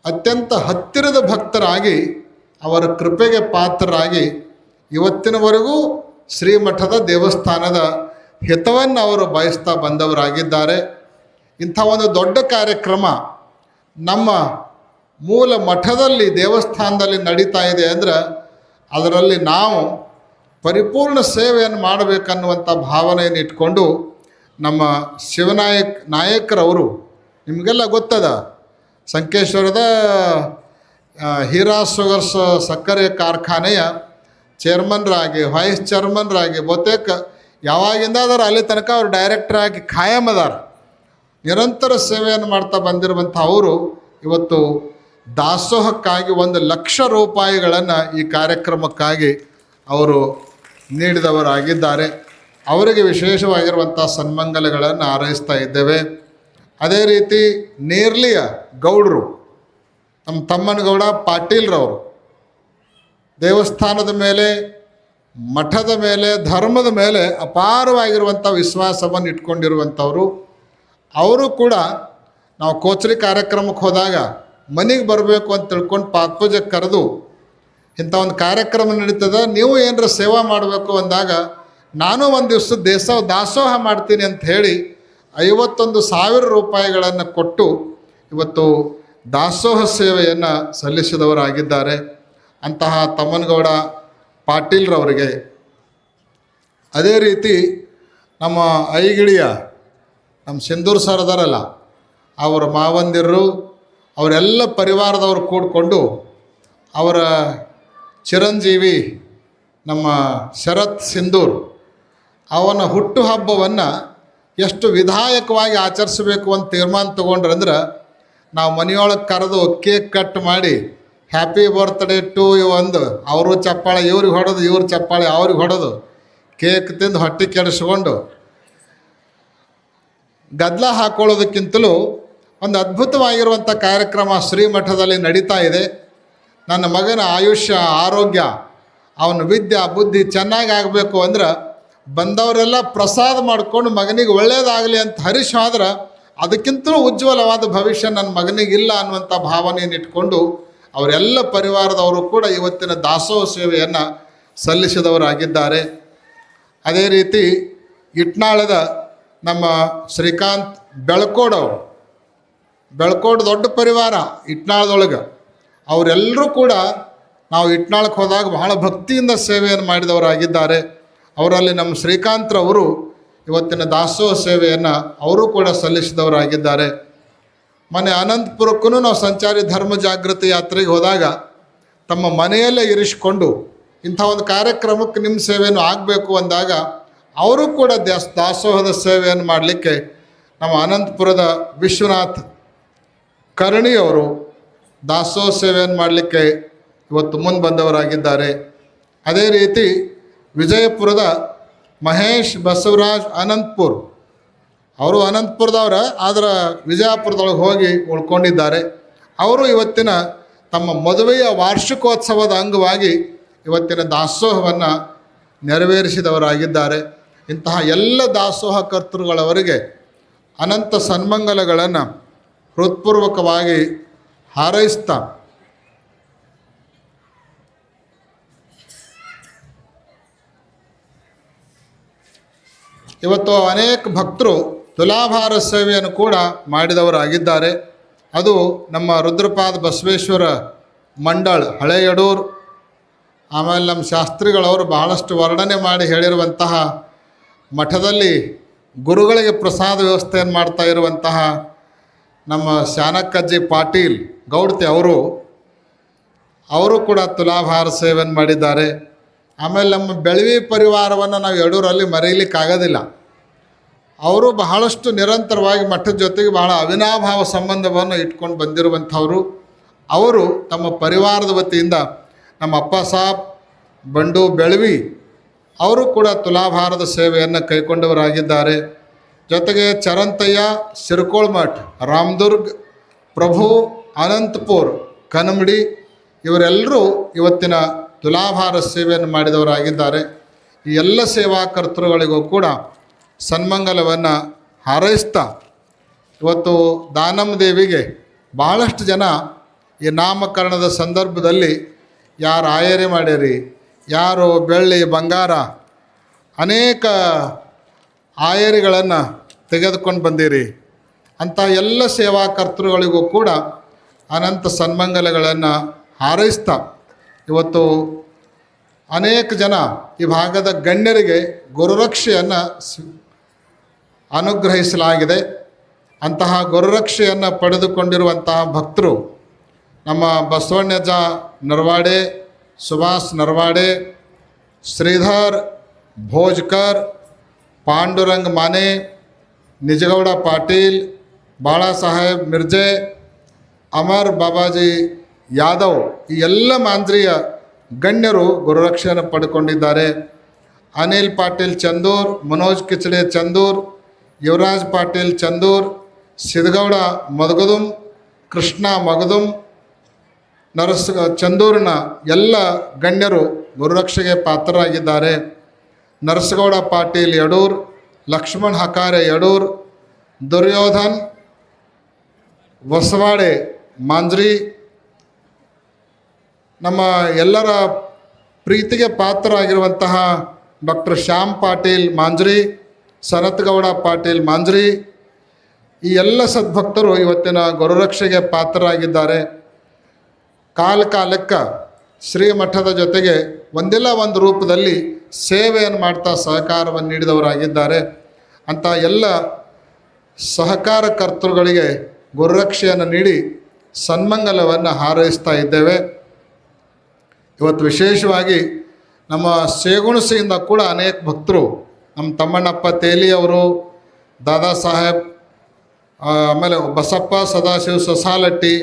ಅತ್ಯಂತ ಹತ್ತಿರದ ಭಕ್ತರಾಗಿ ಅವರ ಕೃಪೆಗೆ ಪಾತ್ರರಾಗಿ ಇವತ್ತಿನವರೆಗೂ ಶ್ರೀಮಠದ ದೇವಸ್ಥಾನದ ಹಿತವನ್ನು ಅವರು ಬಯಸ್ತಾ ಬಂದವರಾಗಿದ್ದಾರೆ. ಇಂಥ ಒಂದು ದೊಡ್ಡ ಕಾರ್ಯಕ್ರಮ ನಮ್ಮ ಮೂಲ ಮಠದಲ್ಲಿ ದೇವಸ್ಥಾನದಲ್ಲಿ ನಡೀತಾ ಇದೆ ಅಂದರೆ ಅದರಲ್ಲಿ ನಾವು ಪರಿಪೂರ್ಣ ಸೇವೆಯನ್ನು ಮಾಡಬೇಕನ್ನುವಂಥ ಭಾವನೆಯನ್ನು ಇಟ್ಕೊಂಡು ನಮ್ಮ ನಾಯಕರವರು ನಿಮಗೆಲ್ಲ ಗೊತ್ತದ, ಸಂಕೇಶ್ವರದ ಹೀರಾ ಶುಗರ್ಸ್ ಸಕ್ಕರೆ ಕಾರ್ಖಾನೆಯ ಚೇರ್ಮನ್ರಾಗಿ ವೈಸ್ ಚೇರ್ಮನ್ರಾಗಿ ಬಹುತೇಕ ಯಾವಾಗಿಂದ ಅದಾರ ಅಲ್ಲಿ ತನಕ ಅವರು ಡೈರೆಕ್ಟ್ರಾಗಿ ಖಾಯಂ ಅದಾರ. ನಿರಂತರ ಸೇವೆಯನ್ನು ಮಾಡ್ತಾ ಬಂದಿರುವಂಥ ಅವರು ಇವತ್ತು ದಾಸೋಹಕ್ಕಾಗಿ 1,00,000 ರೂಪಾಯಿಗಳನ್ನು ಈ ಕಾರ್ಯಕ್ರಮಕ್ಕಾಗಿ ಅವರು ನೀಡಿದವರಾಗಿದ್ದಾರೆ. ಅವರಿಗೆ ವಿಶೇಷವಾಗಿರುವಂಥ ಸನ್ಮಂಗಲಗಳನ್ನು ಹಾರೈಸ್ತಾ ಇದ್ದೇವೆ. ಅದೇ ರೀತಿ ನೇರ್ಲಿಯ ಗೌಡರು, ನಮ್ಮ ತಮ್ಮನಗೌಡ ಪಾಟೀಲ್ರವರು ದೇವಸ್ಥಾನದ ಮೇಲೆ, ಮಠದ ಮೇಲೆ, ಧರ್ಮದ ಮೇಲೆ ಅಪಾರವಾಗಿರುವಂಥ ವಿಶ್ವಾಸವನ್ನು ಇಟ್ಕೊಂಡಿರುವಂಥವರು. ಅವರು ಕೂಡ ನಾವು ಕೋಚ್ರಿ ಕಾರ್ಯಕ್ರಮಕ್ಕೆ ಹೋದಾಗ ಮನೆಗೆ ಬರಬೇಕು ಅಂತ ತಿಳ್ಕೊಂಡು ಪಾತ್ಪೂಜೆಗೆ ಕರೆದು ಇಂಥ ಒಂದು ಕಾರ್ಯಕ್ರಮ ನಡೀತದೆ, ನೀವು ಏನರ ಸೇವಾ ಮಾಡಬೇಕು ಅಂದಾಗ ನಾನು ಒಂದು ದಿವಸ ದಾಸೋಹ ಮಾಡ್ತೀನಿ ಅಂತ ಹೇಳಿ 51,000 ರೂಪಾಯಿಗಳನ್ನು ಕೊಟ್ಟು ಇವತ್ತು ದಾಸೋಹ ಸೇವೆಯನ್ನು ಸಲ್ಲಿಸಿದವರಾಗಿದ್ದಾರೆ. ಅಂತಹ ತಮ್ಮನಗೌಡ ಪಾಟೀಲ್ರವರಿಗೆ, ಅದೇ ರೀತಿ ನಮ್ಮ ಐಗಿಳಿಯ ನಮ್ಮ ಸಿಂಧೂರು ಸರ್ ಅದಾರಲ್ಲ, ಅವರ ಮಾವಂದಿರು ಅವರೆಲ್ಲ ಪರಿವಾರದವರು ಕೂಡಿಕೊಂಡು ಅವರ ಚಿರಂಜೀವಿ ನಮ್ಮ ಶರತ್ ಸಿಂಧೂರ್ ಅವನ ಹುಟ್ಟುಹಬ್ಬವನ್ನು ಎಷ್ಟು ವಿಧಾಯಕವಾಗಿ ಆಚರಿಸಬೇಕು ಅಂತ ತೀರ್ಮಾನ ತೊಗೊಂಡ್ರಂದ್ರೆ ನಾವು ಮನೆಯೊಳಗೆ ಕರೆದು ಕೇಕ್ ಕಟ್ ಮಾಡಿ ಹ್ಯಾಪಿ ಬರ್ತ್ಡೇ ಟು ಯು ಅಂದು ಅವರು ಚಪ್ಪಾಳೆ ಇವ್ರಿಗೆ ಹೊಡೆದು, ಇವ್ರು ಚಪ್ಪಾಳೆ ಅವ್ರಿಗೆ ಹೊಡೆದು, ಕೇಕ್ ತಿಂದು ಹೊಟ್ಟೆ ಕೆಡಿಸ್ಕೊಂಡು ಗದ್ದಲ ಹಾಕೊಳ್ಳೋದಕ್ಕಿಂತಲೂ ಒಂದು ಅದ್ಭುತವಾಗಿರುವಂಥ ಕಾರ್ಯಕ್ರಮ ಶ್ರೀಮಠದಲ್ಲಿ ನಡೀತಾ ಇದೆ. ನನ್ನ ಮಗನ ಆಯುಷ್ಯ, ಆರೋಗ್ಯ, ಅವನ ವಿದ್ಯೆ ಬುದ್ಧಿ ಚೆನ್ನಾಗಿ ಆಗಬೇಕು ಅಂದ್ರೆ ಬಂದವರೆಲ್ಲ ಪ್ರಸಾದ ಮಾಡಿಕೊಂಡು ಮಗನಿಗೆ ಒಳ್ಳೆಯದಾಗಲಿ ಅಂತ ಹರೀಶ್ ಆದ್ರೆ ಅದಕ್ಕಿಂತಲೂ ಉಜ್ವಲವಾದ ಭವಿಷ್ಯ ನನ್ನ ಮಗನಿಗಿಲ್ಲ ಅನ್ನುವಂಥ ಭಾವನೆಯನ್ನು ಇಟ್ಕೊಂಡು ಅವರೆಲ್ಲ ಪರಿವಾರದವರು ಕೂಡ ಇವತ್ತಿನ ದಾಸೋಹ ಸೇವೆಯನ್ನು ಸಲ್ಲಿಸಿದವರಾಗಿದ್ದಾರೆ. ಅದೇ ರೀತಿ ಇಟ್ನಾಳದ ನಮ್ಮ ಶ್ರೀಕಾಂತ್ ಬೆಳ್ಕೋಡವರು, ಬೆಳ್ಕೋಡು ದೊಡ್ಡ ಪರಿವಾರ ಇಟ್ನಾಳದೊಳಗೆ, ಅವರೆಲ್ಲರೂ ಕೂಡ ನಾವು ಇಟ್ನಾಳಕ್ಕೆ ಹೋದಾಗ ಬಹಳ ಭಕ್ತಿಯಿಂದ ಸೇವೆಯನ್ನು ಮಾಡಿದವರಾಗಿದ್ದಾರೆ. ಅವರಲ್ಲಿ ನಮ್ಮ ಶ್ರೀಕಾಂತ್ರವರು ಇವತ್ತಿನ ದಾಸೋಹ ಸೇವೆಯನ್ನು ಅವರು ಕೂಡ ಸಲ್ಲಿಸಿದವರಾಗಿದ್ದಾರೆ. ಮೊನ್ನೆ ಅನಂತಪುರಕ್ಕೂ ನಾವು ಸಂಚಾರಿ ಧರ್ಮ ಜಾಗೃತಿ ಯಾತ್ರೆಗೆ ಹೋದಾಗ ತಮ್ಮ ಮನೆಯಲ್ಲೇ ಇರಿಸಿಕೊಂಡು ಇಂಥ ಒಂದು ಕಾರ್ಯಕ್ರಮಕ್ಕೆ ನಿಮ್ಮ ಸೇವೆಯನ್ನು ಆಗಬೇಕು ಅಂದಾಗ ಅವರು ಕೂಡ ದಾಸೋಹದ ಸೇವೆಯನ್ನು ಮಾಡಲಿಕ್ಕೆ ನಮ್ಮ ಅನಂತಪುರದ ವಿಶ್ವನಾಥ್ ಕರ್ಣಿಯವರು ದಾಸೋಹ ಸೇವೆಯನ್ನು ಮಾಡಲಿಕ್ಕೆ ಇವತ್ತು ಮುಂದೆ ಬಂದವರಾಗಿದ್ದಾರೆ. ಅದೇ ರೀತಿ ವಿಜಯಪುರದ ಮಹೇಶ್ ಬಸವರಾಜ್ ಅನಂತಪುರ್, ಅವರು ಅನಂತಪುರದವರ ಆದರೆ ವಿಜಯಪುರದೊಳಗೆ ಹೋಗಿ ಉಳ್ಕೊಂಡಿದ್ದಾರೆ. ಅವರು ಇವತ್ತಿನ ತಮ್ಮ ಮದುವೆಯ ವಾರ್ಷಿಕೋತ್ಸವದ ಅಂಗವಾಗಿ ಇವತ್ತಿನ ದಾಸೋಹವನ್ನು ನೆರವೇರಿಸಿದವರಾಗಿದ್ದಾರೆ. ಇಂತಹ ಎಲ್ಲ ದಾಸೋಹ ಕರ್ತೃಗಳವರಿಗೆ ಅನಂತ ಸನ್ಮಂಗಲಗಳನ್ನು ಹೃತ್ಪೂರ್ವಕವಾಗಿ ಹಾರೈಸ್ತಾ ಇವತ್ತು ಅನೇಕ ಭಕ್ತರು ತುಲಾಭಾರ ಸೇವೆಯನ್ನು ಕೂಡ ಮಾಡಿದವರಾಗಿದ್ದಾರೆ. ಅದು ನಮ್ಮ ರುದ್ರಪಾದ ಬಸವೇಶ್ವರ ಮಂಡಳ ಹಳೆ ಯಡೂರು, ಆಮೇಲೆ ನಮ್ಮ ಶಾಸ್ತ್ರಿಗಳವರು ಬಹಳಷ್ಟು ವರ್ಣನೆ ಮಾಡಿ ಹೇಳಿರುವಂತಹ ಮಠದಲ್ಲಿ ಗುರುಗಳಿಗೆ ಪ್ರಸಾದ ವ್ಯವಸ್ಥೆಯನ್ನು ಮಾಡ್ತಾ ಇರುವಂತಹ ನಮ್ಮ ಶಾನಕ್ಕಜ್ಜಿ ಪಾಟೀಲ್ ಗೌಡ್ತಿ ಅವರು ಕೂಡ ತುಲಾಭಾರ ಸೇವೆಯನ್ನು ಮಾಡಿದ್ದಾರೆ. ಆಮೇಲೆ ನಮ್ಮ ಬೆಳವಿ ಪರಿವಾರವನ್ನು ನಾವು ಯಡೂರಲ್ಲಿ ಮರೆಯಲಿಕ್ಕಾಗೋದಿಲ್ಲ. ಅವರು ಬಹಳಷ್ಟು ನಿರಂತರವಾಗಿ ಮಠದ ಜೊತೆಗೆ ಬಹಳ ಅವಿನಾಭಾವ ಸಂಬಂಧವನ್ನು ಇಟ್ಕೊಂಡು ಬಂದಿರುವಂಥವರು. ಅವರು ತಮ್ಮ ಪರಿವಾರದ ವತಿಯಿಂದ ನಮ್ಮ ಅಪ್ಪ ಸಾಬ್ ಬಂಡು ಬೆಳವಿ ಅವರು ಕೂಡ ತುಲಾಭಾರದ ಸೇವೆಯನ್ನು ಕೈಗೊಂಡವರಾಗಿದ್ದಾರೆ. ಜೊತೆಗೆ ಚರಂತಯ್ಯ ಸಿರ್ಕೋಳ್ಮಠ್, ರಾಮದುರ್ಗ್, ಪ್ರಭು, ಅನಂತಪುರ್, ಕನಮಡಿ ಇವರೆಲ್ಲರೂ ಇವತ್ತಿನ ತುಲಾಭಾರ ಸೇವೆಯನ್ನು ಮಾಡಿದವರಾಗಿದ್ದಾರೆ. ಈ ಎಲ್ಲ ಸೇವಾ ಕರ್ತೃಗಳಿಗೂ ಕೂಡ ಸನ್ಮಂಗಲವನ್ನು ಹಾರೈಸ್ತಾ ಇವತ್ತು ದಾನಮ್ಮ ದೇವಿಗೆ ಭಾಳಷ್ಟು ಜನ ಈ ನಾಮಕರಣದ ಸಂದರ್ಭದಲ್ಲಿ ಯಾರು ಆಯರೆ ಮಾಡ್ಯಾರಿ, ಯಾರು ಬೆಳ್ಳಿ ಬಂಗಾರ ಅನೇಕ ಆಯರಿಗಳನ್ನು ತೆಗೆದುಕೊಂಡು ಬಂದಿರಿ ಅಂಥ ಎಲ್ಲ ಸೇವಾ ಕರ್ತೃಗಳಿಗೂ ಕೂಡ ಅನಂತ ಸನ್ಮಂಗಲಗಳನ್ನು ಹಾರೈಸ್ತಾ ಇವತ್ತು ಅನೇಕ ಜನ ಈ ಭಾಗದ ಗಣ್ಯರಿಗೆ ಗುರುರಕ್ಷೆಯನ್ನು ಅನುಗ್ರಹಿಸಲಾಗಿದೆ. ಅಂತಹ ಗುರುರಕ್ಷೆಯನ್ನು ಪಡೆದುಕೊಂಡಿರುವಂತಹ ಭಕ್ತರು ನಮ್ಮ ಬಸವಣ್ಣಜ್ಜ ನರವಾಡೆ, ಸುಭಾಷ್ ನರವಾಡೆ, ಶ್ರೀಧರ್ ಭೋಜ್ಕರ್, ಪಾಂಡುರಂಗ್ ಮಾನೆ, ನಿಜಗೌಡ ಪಾಟೀಲ್, ಬಾಳಾಸಾಹೇಬ್ ಮಿರ್ಜೆ, ಅಮರ್ ಬಾಬಾಜಿ ಯಾದವ್ ಈ ಎಲ್ಲ ಮಾಂಜ್ರಿಯ ಗಣ್ಯರು ಗುರುರಕ್ಷೆಯನ್ನು ಪಡ್ಕೊಂಡಿದ್ದಾರೆ. ಅನಿಲ್ ಪಾಟೀಲ್ ಚಂದೂರ್, ಮನೋಜ್ ಕಿಚಡೆ ಚಂದೂರ್, ಯುವರಾಜ್ ಪಾಟೀಲ್ ಚಂದೂರ್, ಸಿದ್ಗೌಡ ಮಗದುಂ, ಕೃಷ್ಣ ಮಗದುಂ, ಚಂದೂರಿನ ಎಲ್ಲ ಗಣ್ಯರು ಗುರುರಕ್ಷೆಗೆ ಪಾತ್ರರಾಗಿದ್ದಾರೆ. ನರಸಗೌಡ ಪಾಟೀಲ್ ಯಡೂರ್, ಲಕ್ಷ್ಮಣ್ ಹಕಾರೆ ಯಡೂರ್, ದುರ್ಯೋಧನ್ ಹೊಸವಾಡೆ ಮಾಂಜ್ರಿ, ನಮ್ಮ ಎಲ್ಲರ ಪ್ರೀತಿಗೆ ಪಾತ್ರರಾಗಿರುವಂತಹ ಡಾಕ್ಟರ್ ಶ್ಯಾಮ್ ಪಾಟೀಲ್ ಮಾಂಜ್ರಿ, ಸನತ್ಗೌಡ ಪಾಟೀಲ್ ಮಾಂಜ್ರಿ ಈ ಎಲ್ಲ ಸದ್ಭಕ್ತರು ಇವತ್ತಿನ ಗುರುರಕ್ಷೆಗೆ ಪಾತ್ರರಾಗಿದ್ದಾರೆ. ಕಾಲಕ್ಕೆ ಶ್ರೀಮಠದ ಜೊತೆಗೆ ಒಂದಿಲ್ಲ ಒಂದು ರೂಪದಲ್ಲಿ ಸೇವೆಯನ್ನು ಮಾಡ್ತಾ ಸಹಕಾರವನ್ನು ನೀಡಿದವರಾಗಿದ್ದಾರೆ. ಅಂಥ ಎಲ್ಲ ಸಹಕಾರ ಕರ್ತೃಗಳಿಗೆ ಗುರುರಕ್ಷೆಯನ್ನು ನೀಡಿ ಸನ್ಮಂಗಲವನ್ನು ಹಾರೈಸ್ತಾ ಇದ್ದೇವೆ. ಇವತ್ತು ವಿಶೇಷವಾಗಿ ನಮ್ಮ ಸೇಗುಣಸಿಯಿಂದ ಕೂಡ ಅನೇಕ ಭಕ್ತರು, ನಮ್ಮ ತಮ್ಮಣ್ಣಪ್ಪ ತೇಲಿಯವರು, ದಾದಾ ಸಾಹೇಬ್, ಆಮೇಲೆ ಬಸಪ್ಪ ಸದಾಶಿವ ಸಸಾಲಟ್ಟಿ,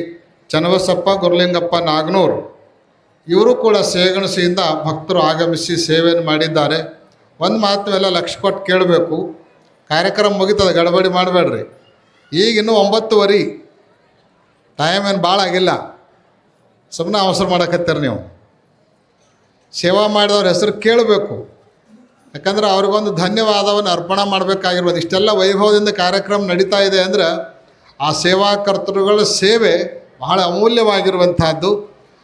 ಚನ್ನಬಸಪ್ಪ ಗುರುಲಿಂಗಪ್ಪ ನಾಗನೂರು ಇವರು ಕೂಡ ಸೇಗಣಸಿಯಿಂದ ಭಕ್ತರು ಆಗಮಿಸಿ ಸೇವೆಯನ್ನು ಮಾಡಿದ್ದಾರೆ. ಒಂದು ಮಾತು ಎಲ್ಲ ಲಕ್ಷ ಕೊಟ್ಟು ಕೇಳಬೇಕು, ಕಾರ್ಯಕ್ರಮ ಮುಗಿತದೆ, ಗಡಬಡಿ ಮಾಡಬೇಡ್ರಿ. ಈಗ ಇನ್ನೂ 9:15 ಟೈಮ್ ಏನು ಭಾಳ ಆಗಿಲ್ಲ, ಸುಮ್ಮನೆ ಅವಸರ ಮಾಡಕತ್ತೀರಿ ನೀವು. ಸೇವಾ ಮಾಡಿದವ್ರ ಹೆಸರು ಕೇಳಬೇಕು, ಯಾಕಂದ್ರೆ ಅವ್ರಿಗೊಂದು ಧನ್ಯವಾದವನ್ನು ಅರ್ಪಣೆ ಮಾಡಬೇಕಾಗಿರ್ಬೋದು. ಇಷ್ಟೆಲ್ಲ ವೈಭವದಿಂದ ಕಾರ್ಯಕ್ರಮ ನಡೀತಾ ಇದೆ ಅಂದರೆ ಆ ಸೇವಾಕರ್ತರುಗಳ ಸೇವೆ ಬಹಳ ಅಮೂಲ್ಯವಾಗಿರುವಂತಹದ್ದು.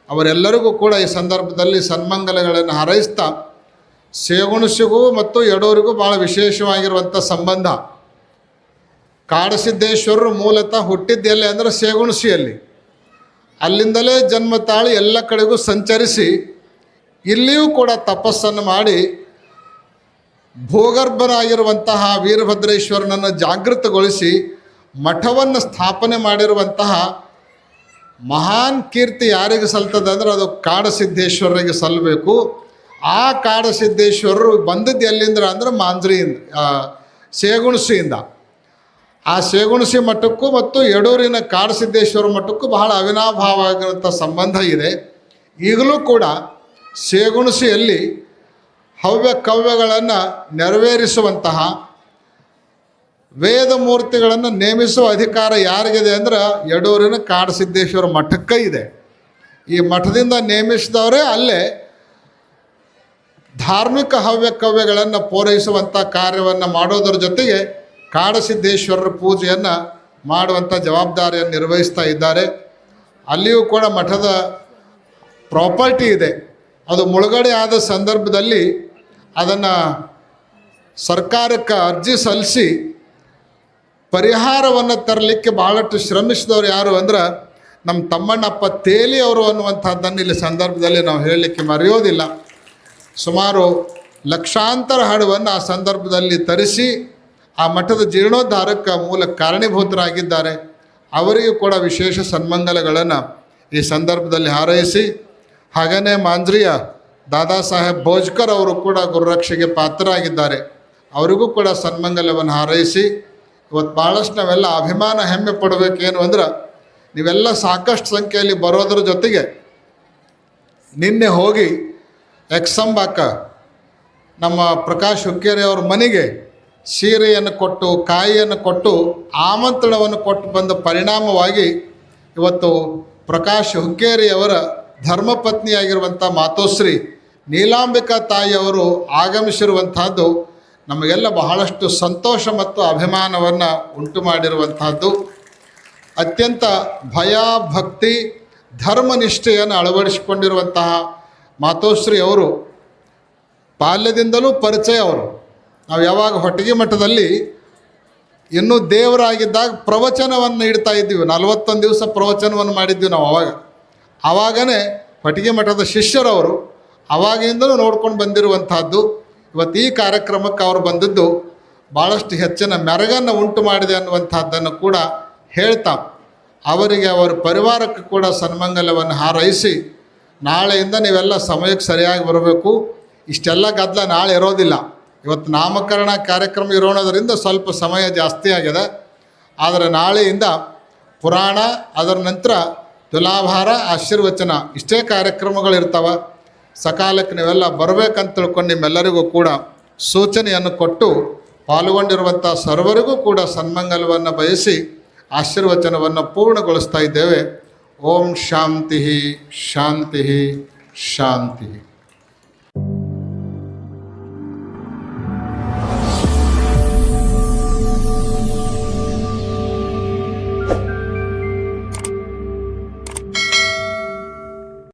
ಅವರೆಲ್ಲರಿಗೂ ಕೂಡ ಈ ಸಂದರ್ಭದಲ್ಲಿ ಸನ್ಮಂಗಲಗಳನ್ನು ಹಾರೈಸ್ತಾ, ಸೇಗುಣಸಿಗೂ ಮತ್ತು ಯಡೂರಿಗೂ ಭಾಳ ವಿಶೇಷವಾಗಿರುವಂಥ ಸಂಬಂಧ. ಕಾಡಸಿದ್ದೇಶ್ವರರು ಮೂಲತಃ ಹುಟ್ಟಿದ್ದೆಲ್ಲಿ ಅಂದರೆ ಸೇಗುಣಸಿಯಲ್ಲಿ. ಅಲ್ಲಿಂದಲೇ ಜನ್ಮ ತಾಳಿ ಎಲ್ಲ ಕಡೆಗೂ ಸಂಚರಿಸಿ ಇಲ್ಲಿಯೂ ಕೂಡ ತಪಸ್ಸನ್ನು ಮಾಡಿ ಭೂಗರ್ಭನಾಗಿರುವಂತಹ ವೀರಭದ್ರೇಶ್ವರನನ್ನು ಜಾಗೃತಗೊಳಿಸಿ ಮಠವನ್ನು ಸ್ಥಾಪನೆ ಮಾಡಿರುವಂತಹ ಮಹಾನ್ ಕೀರ್ತಿ ಯಾರಿಗೆ ಸಲ್ತದೆ ಅಂದರೆ ಅದು ಕಾಡಸಿದ್ದೇಶ್ವರರಿಗೆ ಸಲ್ಲಬೇಕು. ಆ ಕಾಡಸಿದ್ದೇಶ್ವರರು ಬಂದದ್ದು ಎಲ್ಲಿಂದ ಅಂದರೆ ಮಾಂಜ್ರಿಯಿಂದ, ಸೇಗುಣಸಿಯಿಂದ. ಆ ಸೇಗುಣಸಿ ಮಠಕ್ಕೂ ಮತ್ತು ಯಡೂರಿನ ಕಾಡಸಿದ್ದೇಶ್ವರ ಮಠಕ್ಕೂ ಬಹಳ ಅವಿನಾಭಾವವಾಗಿರುವಂಥ ಸಂಬಂಧ ಇದೆ. ಈಗಲೂ ಕೂಡ ಸೇಗುಣಸಿಯಲ್ಲಿ ಹವ್ಯ ಕವ್ಯಗಳನ್ನು ನೆರವೇರಿಸುವಂತಹ ವೇದ ಮೂರ್ತಿಗಳನ್ನು ನೇಮಿಸುವ ಅಧಿಕಾರ ಯಾರಿಗಿದೆ ಅಂದರೆ ಯಡೂರಿನ ಕಾಡಸಿದ್ದೇಶ್ವರ ಮಠಕ್ಕೆ ಇದೆ. ಈ ಮಠದಿಂದ ನೇಮಿಸಿದವರೇ ಅಲ್ಲೇ ಧಾರ್ಮಿಕ ಹವ್ಯ ಕವ್ಯಗಳನ್ನು ಪೂರೈಸುವಂಥ ಕಾರ್ಯವನ್ನು ಮಾಡೋದರ ಜೊತೆಗೆ ಕಾಡಸಿದ್ದೇಶ್ವರರ ಪೂಜೆಯನ್ನು ಮಾಡುವಂಥ ಜವಾಬ್ದಾರಿಯನ್ನು ನಿರ್ವಹಿಸ್ತಾ ಇದ್ದಾರೆ. ಅಲ್ಲಿಯೂ ಕೂಡ ಮಠದ ಪ್ರಾಪರ್ಟಿ ಇದೆ. ಅದು ಮುಳುಗಡೆ ಆದ ಸಂದರ್ಭದಲ್ಲಿ ಅದನ್ನು ಸರ್ಕಾರಕ್ಕೆ ಅರ್ಜಿ ಸಲ್ಲಿಸಿ ಪರಿಹಾರವನ್ನು ತರಲಿಕ್ಕೆ ಭಾಳಷ್ಟು ಶ್ರಮಿಸಿದವರು ಯಾರು ಅಂದ್ರೆ ನಮ್ಮ ತಮ್ಮಣ್ಣಪ್ಪ ತೇಲಿ ಅವರು ಅನ್ನುವಂಥದ್ದನ್ನು ಇಲ್ಲಿ ಸಂದರ್ಭದಲ್ಲಿ ನಾವು ಹೇಳಲಿಕ್ಕೆ ಮರೆಯೋದಿಲ್ಲ. ಸುಮಾರು ಲಕ್ಷಾಂತರ ಹಣವನ್ನು ಆ ಸಂದರ್ಭದಲ್ಲಿ ತರಿಸಿ ಆ ಮಠದ ಜೀರ್ಣೋದ್ಧಾರಕ್ಕೆ ಮೂಲ ಕಾರಣೀಭೂತರಾಗಿದ್ದಾರೆ. ಅವರಿಗೂ ಕೂಡ ವಿಶೇಷ ಸನ್ಮಂಗಲಗಳನ್ನು ಈ ಸಂದರ್ಭದಲ್ಲಿ ಹಾರೈಸಿ, ಹಾಗೆಯೇ ಮಾಂಜ್ರಿಯ ದಾದಾ ಸಾಹೇಬ್ ಭೋಜ್ಕರ್ ಅವರು ಕೂಡ ಗುರುರಕ್ಷೆಗೆ ಪಾತ್ರರಾಗಿದ್ದಾರೆ. ಅವರಿಗೂ ಕೂಡ ಸನ್ಮಂಗಲವನ್ನು ಹಾರೈಸಿ, ಇವತ್ತು ಭಾಳಷ್ಟು ನಾವೆಲ್ಲ ಅಭಿಮಾನ ಹೆಮ್ಮೆ ಪಡಬೇಕೇನು ಅಂದ್ರೆ ನೀವೆಲ್ಲ ಸಾಕಷ್ಟು ಸಂಖ್ಯೆಯಲ್ಲಿ ಬರೋದ್ರ ಜೊತೆಗೆ ನಿನ್ನೆ ಹೋಗಿ ಎಕ್ಸಂಬಾಕ ನಮ್ಮ ಪ್ರಕಾಶ್ ಹುಕ್ಕೇರಿ ಅವ್ರ ಮನೆಗೆ ಸೀರೆಯನ್ನು ಕೊಟ್ಟು ಕಾಯಿಯನ್ನು ಕೊಟ್ಟು ಆಮಂತ್ರಣವನ್ನು ಕೊಟ್ಟು ಬಂದ ಪರಿಣಾಮವಾಗಿ ಇವತ್ತು ಪ್ರಕಾಶ್ ಹುಕ್ಕೇರಿಯವರ ಧರ್ಮಪತ್ನಿಯಾಗಿರುವಂಥ ಮಾತೋಶ್ರೀ ನೀಲಾಂಬಿಕಾ ತಾಯಿಯವರು ಆಗಮಿಸಿರುವಂತಹದ್ದು ನಮಗೆಲ್ಲ ಬಹಳಷ್ಟು ಸಂತೋಷ ಮತ್ತು ಅಭಿಮಾನವನ್ನು ಉಂಟು ಮಾಡಿರುವಂತಹದ್ದು. ಅತ್ಯಂತ ಭಯ ಭಕ್ತಿ ಧರ್ಮನಿಷ್ಠೆಯನ್ನು ಅಳವಡಿಸಿಕೊಂಡಿರುವಂತಹ ಮಾತೋಶ್ರೀ ಅವರು ಬಾಲ್ಯದಿಂದಲೂ ಪರಿಚಯ. ಅವರು ನಾವು ಯಾವಾಗ ಹೊಟ್ಟಿಗೆ ಮಠದಲ್ಲಿ ಇನ್ನೂ ದೇವರಾಗಿದ್ದಾಗ ಪ್ರವಚನವನ್ನು ನೀಡ್ತಾ ಇದ್ದೀವಿ, 41 ದಿವಸ ಪ್ರವಚನವನ್ನು ಮಾಡಿದ್ವಿ ನಾವು. ಆವಾಗನೇ ಹೊಟ್ಟಿಗೆ ಮಠದ ಶಿಷ್ಯರವರು ಆವಾಗಿಂದಲೂ ನೋಡ್ಕೊಂಡು ಬಂದಿರುವಂತಹದ್ದು. ಇವತ್ತು ಈ ಕಾರ್ಯಕ್ರಮಕ್ಕೆ ಅವರು ಬಂದದ್ದು ಭಾಳಷ್ಟು ಹೆಚ್ಚಿನ ಮೆರಗನ್ನು ಉಂಟು ಮಾಡಿದೆ ಅನ್ನುವಂಥದ್ದನ್ನು ಕೂಡ ಹೇಳ್ತಾ ಅವರಿಗೆ ಅವರ ಪರಿವಾರಕ್ಕೆ ಕೂಡ ಸನ್ಮಂಗಲವನ್ನು ಹಾರೈಸಿ, ನಾಳೆಯಿಂದ ನೀವೆಲ್ಲ ಸಮಯಕ್ಕೆ ಸರಿಯಾಗಿ ಬರಬೇಕು. ಇಷ್ಟೆಲ್ಲ ಗದ್ದಲ ನಾಳೆ ಇರೋದಿಲ್ಲ. ಇವತ್ತು ನಾಮಕರಣ ಕಾರ್ಯಕ್ರಮ ಇರೋಣದರಿಂದ ಸ್ವಲ್ಪ ಸಮಯ ಜಾಸ್ತಿ ಆಗಿದೆ. ಆದರೆ ನಾಳೆಯಿಂದ ಪುರಾಣ, ಅದರ ನಂತರ ತುಲಾಭಾರ, ಆಶೀರ್ವಚನ ಇಷ್ಟೇ ಕಾರ್ಯಕ್ರಮಗಳಿರ್ತಾವೆ. ಸಕಾಲಕ್ಕೆ ನೀವೆಲ್ಲ ಬರಬೇಕಂತ ತಿಳ್ಕೊಂಡು ನಿಮ್ಮೆಲ್ಲರಿಗೂ ಕೂಡ ಸೂಚನೆಯನ್ನು ಕೊಟ್ಟು ಪಾಲ್ಗೊಂಡಿರುವಂಥ ಸರ್ವರಿಗೂ ಕೂಡ ಸನ್ಮಂಗಲವನ್ನು ಬಯಸಿ ಆಶೀರ್ವಚನವನ್ನು ಪೂರ್ಣಗೊಳಿಸ್ತಾ ಇದ್ದೇವೆ. ಓಂ ಶಾಂತಿ ಶಾಂತಿ ಶಾಂತಿ.